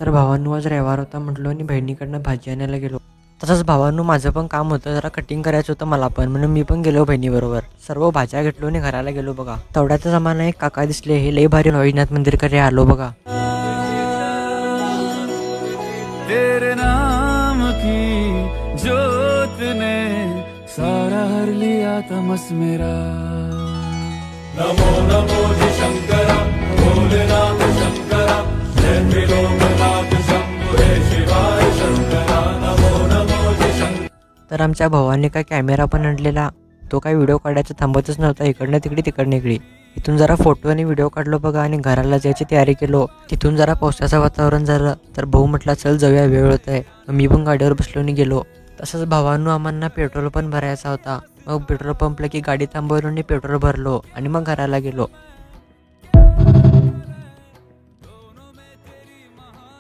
तर भावांनो आज रविवार होता म्हटलो आणि बहिणीकडनं भाजी आणायला गेलो. तसंच भावांनो माझं पण काम होतं, जरा कटिंग करायचं होतं मला पण, म्हणून मी पण गेलो बहिणीबरोबर. सर्व भाज्या घेतलो आणि घराला गेलो बघा. तेवढ्याचा जमाना एक काका दिसले, हे लय भारी नवनाथ मंदिरकडे आलो बघा. तेरे नाम की ज्योत ने सारा हर लिया तमस मेरा. नमो नमो जी शंकरा भोलेनाथ शंकरा जय त्रिलोकनाथ शंभु हे शिवाय शंकरा. नमो नमो जी शंकरा. तर आमच्या भावाने काय कॅमेरा पण आणलेला. तो काय व्हिडिओ काढायचा थांबतच नव्हता, इकडनं तिकडे तिकडनं इकडे. इथून जरा फोटो आणि व्हिडिओ काढलो बघा आणि घराला जायची तयारी केलो. तिथून जरा पावसाचं वातावरण झालं तर भाऊ म्हटला चल जाऊया, वेळ होत आहे. मी पण गाडीवर बसलो आणि गेलो. तसंच भावांनो आम्हाला पेट्रोल पण भरायचा होता. मग पेट्रोल पंपला की गाडी थांबवलो आणि पेट्रोल भरलो आणि मग घराला गेलो.